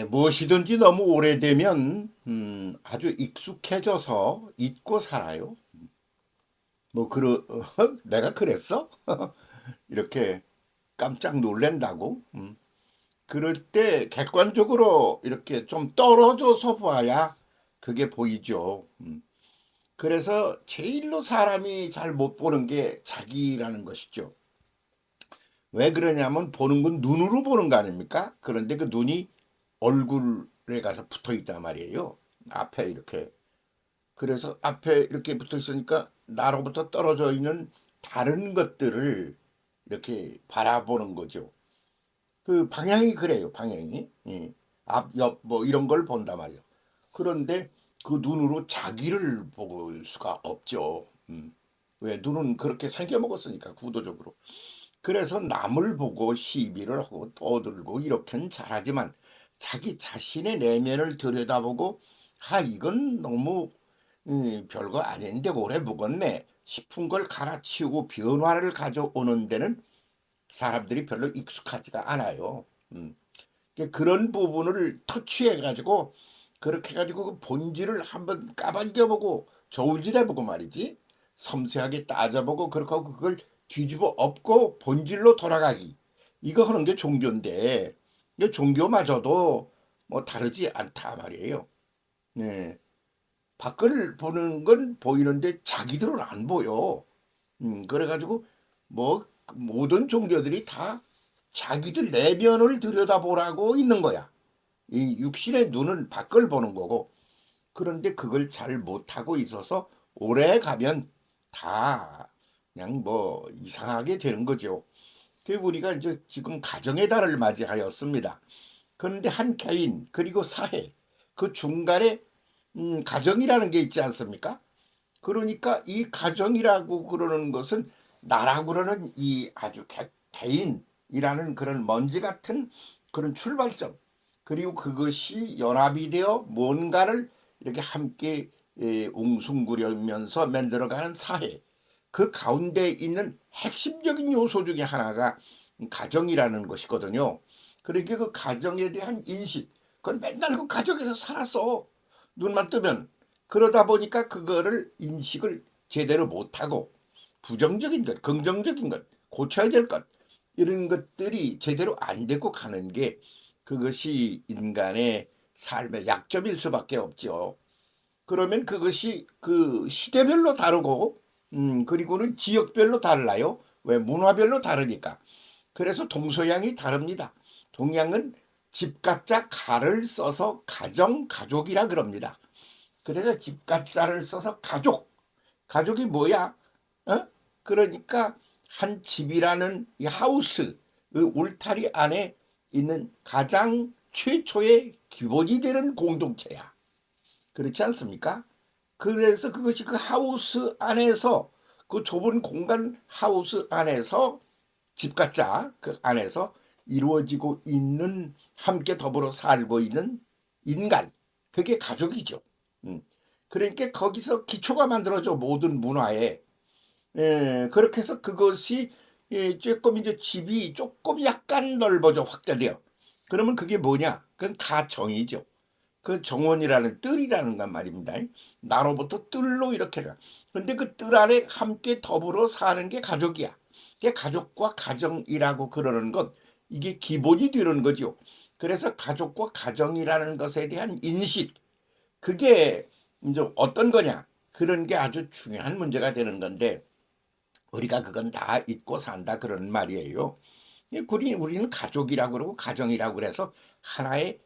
무엇이든지 너무 오래되면 아주 익숙해져서 잊고 살아요. 내가 그랬어? 이렇게 깜짝 놀란다고. 그럴 때 객관적으로 이렇게 좀 떨어져서 봐야 그게 보이죠. 그래서 제일로 사람이 잘 못 보는 게 자기라는 것이죠. 왜 그러냐면 보는 건 눈으로 보는 거 아닙니까? 그런데 그 눈이 얼굴에 가서 붙어 있단 말이에요. 앞에 이렇게. 그래서 앞에 이렇게 붙어 있으니까 나로부터 떨어져 있는 다른 것들을 이렇게 바라보는 거죠. 그 방향이 그래요, 방향이. 예. 앞, 옆, 뭐 이런 걸 본단 말이에요. 그런데 그 눈으로 자기를 볼 수가 없죠. 왜? 눈은 그렇게 생겨 먹었으니까, 구도적으로. 그래서 남을 보고 시비를 하고 떠들고 이렇게는 잘하지만 자기 자신의 내면을 들여다보고 이건 너무 별거 아닌데 오래 묵었네 싶은 걸 갈아치우고 변화를 가져오는 데는 사람들이 별로 익숙하지가 않아요. 그런 부분을 터치해 가지고 그렇게 가지고 그 본질을 한번 까발려 보고 저울질해 보고 말이지, 섬세하게 따져보고 그렇게 하고 그걸 뒤집어 엎고 본질로 돌아가기, 이거 하는 게 종교인데 이 종교마저도 뭐 다르지 않다 말이에요. 네. 밖을 보는 건 보이는데 자기들은 안 보여. 그래가지고 뭐 모든 종교들이 다 자기들 내면을 들여다보라고 있는 거야. 이 육신의 눈은 밖을 보는 거고, 그런데 그걸 잘 못하고 있어서 오래 가면 다 그냥 뭐 이상하게 되는 거죠. 그 우리가 이제 지금 가정의 달을 맞이하였습니다. 그런데 한 개인 그리고 사회, 그 중간에 가정이라는 게 있지 않습니까? 그러니까 이 가정이라고 그러는 것은 나라고 그러는 이 아주 개인이라는 그런 먼지 같은 그런 출발점, 그리고 그것이 연합이 되어 뭔가를 이렇게 함께 웅숭구려면서 만들어가는 사회, 그 가운데 있는 핵심적인 요소 중에 하나가 가정이라는 것이거든요. 그러니까 그 가정에 대한 인식, 그건 맨날 그 가정에서 살았어. 눈만 뜨면. 그러다 보니까 그거를 인식을 제대로 못하고 부정적인 것, 긍정적인 것, 고쳐야 될 것, 이런 것들이 제대로 안 되고 가는 게 그것이 인간의 삶의 약점일 수밖에 없죠. 그러면 그것이 그 시대별로 다르고, 그리고는 지역별로 달라요. 왜? 문화별로 다르니까. 그래서 동서양이 다릅니다. 동양은 집가자 가를 써서 가정, 가족이라 그럽니다. 그래서 집가자를 써서 가족. 가족이 뭐야? 어? 그러니까 한 집이라는 이 하우스, 그 울타리 안에 있는 가장 최초의 기본이 되는 공동체야. 그렇지 않습니까? 그래서 그것이 그 하우스 안에서, 그 좁은 공간 하우스 안에서, 집가자 그 안에서 이루어지고 있는, 함께 더불어 살고 있는 인간, 그게 가족이죠. 음. 그러니까 거기서 기초가 만들어져, 모든 문화에. 그렇게 해서 그것이 조금 이제 집이 조금 약간 넓어져, 확대돼요. 그러면 그게 뭐냐? 그건 가정이죠. 그 정원이라는 뜰이라는 건 말입니다. 나로부터 뜰로 이렇게 가. 근데 그 뜰 안에 함께 더불어 사는 게 가족이야. 이게 가족과 가정이라고 그러는 것, 이게 기본이 되는 거죠. 그래서 가족과 가정이라는 것에 대한 인식, 그게 이제 어떤 거냐? 그런 게 아주 중요한 문제가 되는 건데, 우리가 그건 다 잊고 산다 그런 말이에요. 우리는 가족이라고 그러고 가정이라고 그래서 하나의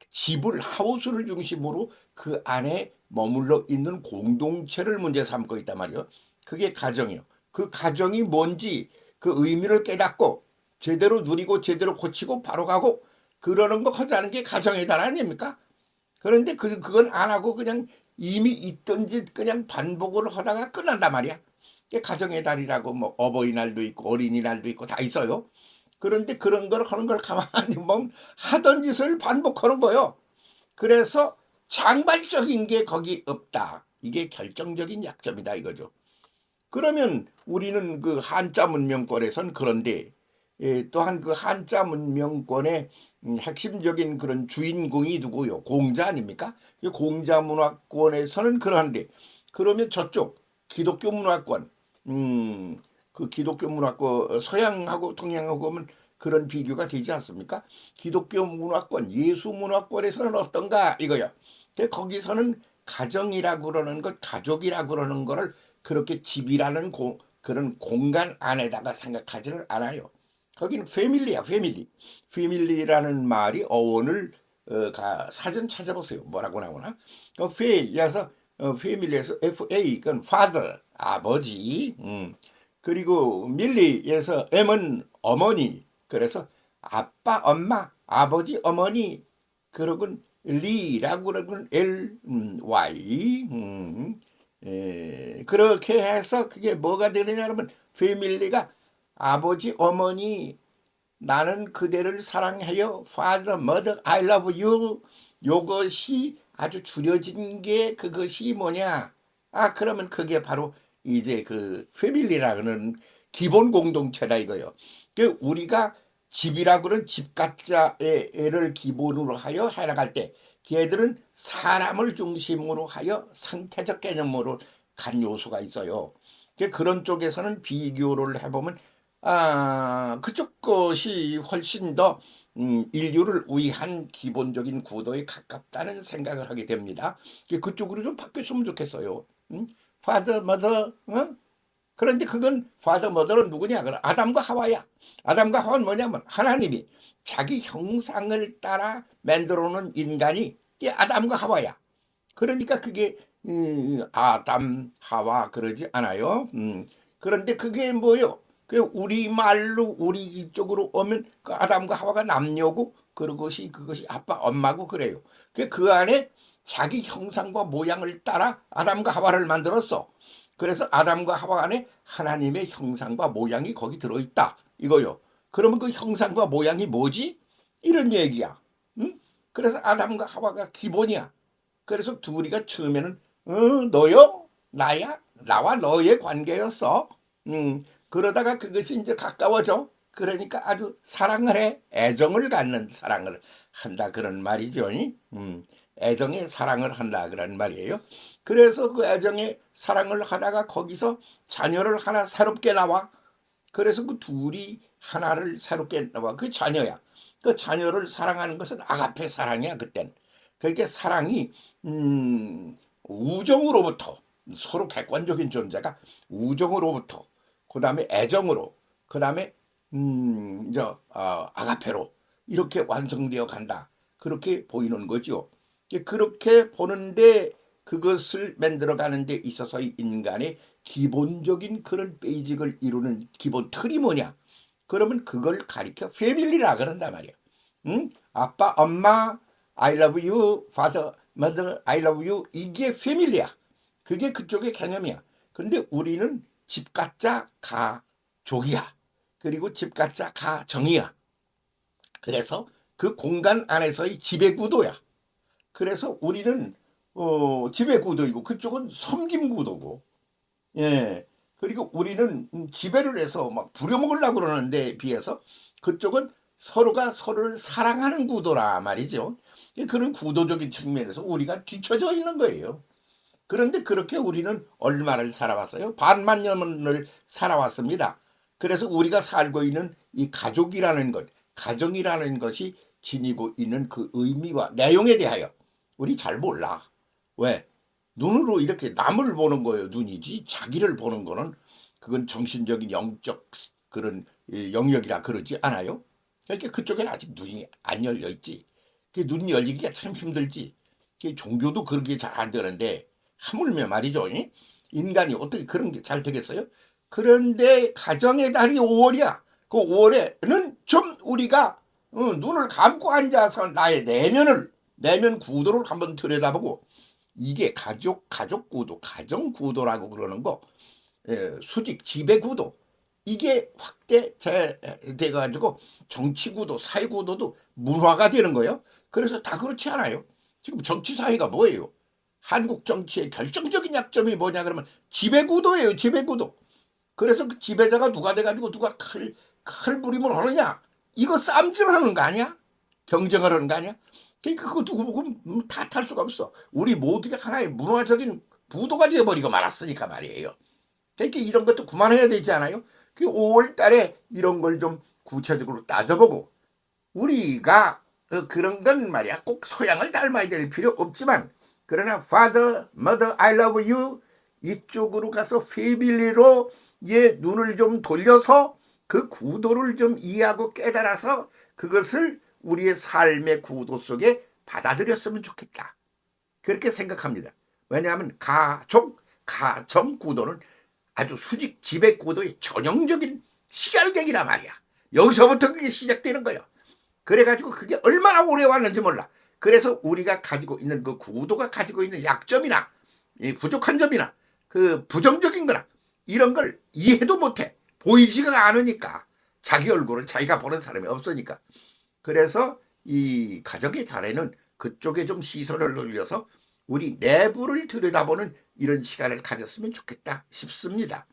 집을, 하우스를 중심으로 그 안에 머물러 있는 공동체를 문제 삼고 있단 말이에요. 그게 가정이요. 그 가정이 뭔지 그 의미를 깨닫고 제대로 누리고 제대로 고치고 바로 가고 그러는 거 하자는 게 가정의 달 아닙니까? 그런데 그건 안 하고 그냥 이미 있던 짓 그냥 반복을 하다가 끝난단 말이야. 이게 가정의 달이라고 뭐 어버이날도 있고 어린이날도 있고 다 있어요. 그런데 그런 걸 하는 걸 가만히 보면 하던 짓을 반복하는 거요. 그래서 장발적인 게 거기 없다. 이게 결정적인 약점이다 이거죠. 그러면 우리는 그 한자 문명권에선 그런데 또한 그 한자 문명권의 핵심적인 그런 주인공이 누구요? 공자 아닙니까? 이 공자 문화권에서는 그러한데 그러면 저쪽 기독교 문화권, 그 기독교 문화권 서양하고 동양하고 보면 그런 비교가 되지 않습니까? 기독교 문화권, 예수 문화권에서는 어떤가 이거요. 거기서는 가정이라고 그러는 것, 가족이라고 그러는 거를 그렇게 집이라는 그런 공간 안에다가 생각하지를 않아요. 거기는 패밀리야, 패밀리. 패밀리라는 말이 어원을 사전 찾아보세요. 뭐라고 나오나? 패에서 패밀리에서 FA, 그건 father, 아버지. 그리고 밀리에서 M은 어머니. 그래서 아빠, 엄마, 아버지, 어머니. 그러군 리라고 그러군 L, Y. 그렇게 해서 그게 뭐가 되느냐 하면 패밀리가 아버지, 어머니, 나는 그대를 사랑해요. Father, Mother, I love you. 요것이 아주 줄여진 게 그것이 뭐냐? 그러면 그게 바로 이제 그 패밀리라는 기본 공동체다 이거요. 그 우리가 집이라 그런 집가자를 기본으로 하여 해나갈 때 걔들은 사람을 중심으로 하여 상태적 개념으로 간 요소가 있어요. 그런 쪽에서는 비교를 해보면 그쪽 것이 훨씬 더 인류를 위한 기본적인 구도에 가깝다는 생각을 하게 됩니다. 그쪽으로 좀 바뀌었으면 좋겠어요. Father, mother, 그런데 그건 father, mother는 누구냐? 그럼 아담과 하와야. 아담과 하와는 뭐냐면 하나님이 자기 형상을 따라 만들어 놓은 인간이 이게 아담과 하와야. 그러니까 그게 아담, 하와 그러지 않아요. 그런데 그게 뭐요? 그 우리 말로 우리 쪽으로 오면 그 아담과 하와가 남녀고 그것이 아빠 엄마고 그래요. 그 안에 자기 형상과 모양을 따라 아담과 하와를 만들었어. 그래서 아담과 하와 안에 하나님의 형상과 모양이 거기 들어있다 이거요. 그러면 그 형상과 모양이 뭐지? 이런 얘기야. 응? 그래서 아담과 하와가 기본이야. 그래서 둘이가 처음에는 너요? 나야? 나와 너의 관계였어. 그러다가 그것이 이제 가까워져. 그러니까 아주 사랑을 해. 애정을 갖는 사랑을 한다 그런 말이죠. 애정의 사랑을 한다 그런 말이에요. 그래서 그 애정의 사랑을 하다가 거기서 자녀를 하나 새롭게 나와. 그래서 그 둘이 하나를 새롭게 나와. 그 자녀야. 그 자녀를 사랑하는 것은 아가페 사랑이야 그땐. 그러니까 사랑이 우정으로부터 서로 객관적인 존재가 우정으로부터 그 다음에 애정으로 그 다음에 아가페로 이렇게 완성되어 간다 그렇게 보이는 거죠. 그렇게 보는데 그것을 만들어가는 데 있어서 인간의 기본적인 그런 베이직을 이루는 기본 틀이 뭐냐? 그러면 그걸 가리켜 패밀리라 그런단 말이야. 아빠, 엄마, I love you, father, mother, I love you. 이게 패밀리야. 그게 그쪽의 개념이야. 근데 우리는 집가짜 가족이야. 그리고 집가짜 가정이야. 그래서 그 공간 안에서의 지배구도야. 그래서 우리는 지배구도이고 그쪽은 섬김구도고. 예. 그리고 우리는 지배를 해서 막 부려먹으려고 그러는데 비해서 그쪽은 서로가 서로를 사랑하는 구도라 말이죠. 그런 구도적인 측면에서 우리가 뒤처져 있는 거예요. 그런데 그렇게 우리는 얼마를 살아왔어요? 반만 년을 살아왔습니다. 그래서 우리가 살고 있는 이 가족이라는 것, 가정이라는 것이 지니고 있는 그 의미와 내용에 대하여 우리 잘 몰라. 왜? 눈으로 이렇게 남을 보는 거예요. 눈이지. 자기를 보는 거는 그건 정신적인 영적 그런 영역이라 그러지 않아요? 그러니까 그쪽에는 아직 눈이 안 열려 있지. 그 눈이 열리기가 참 힘들지. 종교도 그렇게 잘 안 되는데 하물며 말이죠. 인간이 어떻게 그런 게 잘 되겠어요? 그런데 가정의 달이 5월이야. 그 5월에는 좀 우리가 눈을 감고 앉아서 나의 내면 구도를 한번 들여다보고 이게 가족 구도, 가정 구도라고 그러는 거, 수직 지배 구도 이게 확대돼 가지고 정치 구도, 사회 구도도 문화가 되는 거예요. 그래서 다 그렇지 않아요. 지금 정치 사회가 뭐예요? 한국 정치의 결정적인 약점이 뭐냐 그러면 지배구도예요. 지배구도. 그래서 그 지배자가 누가 돼가지고 누가 칼부림을 하느냐? 이거 싸움질 하는 거 아니야? 경쟁을 하는 거 아니야? 그러니까 그거 누구 보고 탓할 수가 없어. 우리 모두가 하나의 문화적인 부도가 되어버리고 말았으니까 말이에요. 그러니까 이런 것도 그만해야 되지 않아요? 그 5월 달에 이런 걸 좀 구체적으로 따져보고 우리가 그런 건 말이야 꼭 소양을 닮아야 될 필요 없지만 그러나 Father, Mother, I love you 이쪽으로 가서 패밀리로 얘 눈을 좀 돌려서 그 구도를 좀 이해하고 깨달아서 그것을 우리의 삶의 구도 속에 받아들였으면 좋겠다. 그렇게 생각합니다. 왜냐하면 가정 구도는 아주 수직 지배 구도의 전형적인 시갈객이란 말이야. 여기서부터 그게 시작되는 거예요. 그래가지고 그게 얼마나 오래 왔는지 몰라. 그래서 우리가 가지고 있는 그 구도가 가지고 있는 약점이나 부족한 점이나 그 부정적인 거나 이런 걸 이해도 못해. 보이지가 않으니까. 자기 얼굴을 자기가 보는 사람이 없으니까. 그래서 이 가정의 달에는 그쪽에 좀 시선을 돌려서 우리 내부를 들여다보는 이런 시간을 가졌으면 좋겠다 싶습니다.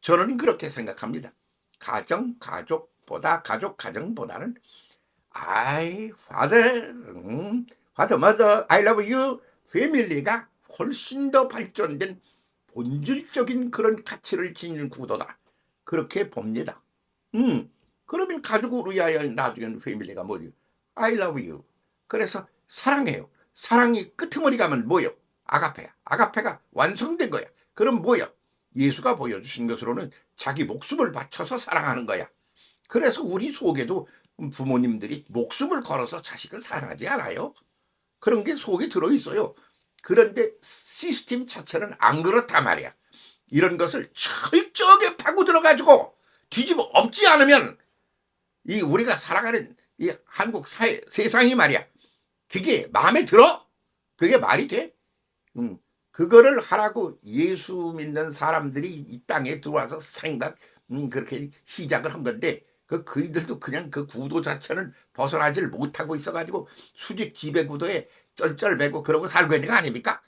저는 그렇게 생각합니다. 가정보다는 father, mother, I love you, 패밀리가 훨씬 더 발전된 본질적인 그런 가치를 지니는 구도다. 그렇게 봅니다. 그러면 가족을 위하여 나중에는 패밀리가 뭐죠? I love you. 그래서 사랑해요. 사랑이 끄트머리 가면 뭐요? 아가페야. 아가페가 완성된 거야. 그럼 뭐요? 예수가 보여주신 것으로는 자기 목숨을 바쳐서 사랑하는 거야. 그래서 우리 속에도 부모님들이 목숨을 걸어서 자식을 사랑하지 않아요. 그런 게 속에 들어있어요. 그런데 시스템 자체는 안 그렇단 말이야. 이런 것을 철저하게 파고 들어가지고 뒤집어 엎지 않으면 이 우리가 살아가는 이 한국 사회 세상이 말이야. 그게 마음에 들어? 그게 말이 돼? 그거를 하라고 예수 믿는 사람들이 이 땅에 들어와서 그렇게 시작을 한 건데 그이들도 그냥 그 구도 자체는 벗어나질 못하고 있어가지고 수직 지배 구도에 쩔쩔매고 그러고 살고 있는 거 아닙니까?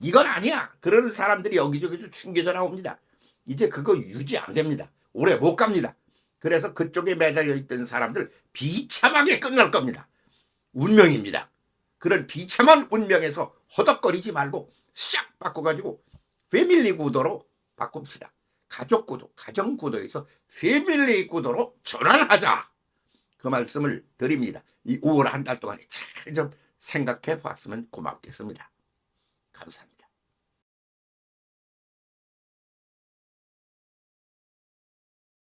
이건 아니야. 그런 사람들이 여기저기 숨겨져 나옵니다. 이제 그거 유지 안 됩니다. 오래 못 갑니다. 그래서 그쪽에 매달려 있던 사람들 비참하게 끝날 겁니다. 운명입니다. 그런 비참한 운명에서 허덕거리지 말고 싹 바꿔가지고 패밀리 구도로 바꿉시다. 가족 구도, 가정 구도에서 패밀리 구도로 전환하자. 그 말씀을 드립니다. 이 5월 한 달 동안에 잘 좀 생각해 봤으면 고맙겠습니다. 감사합니다.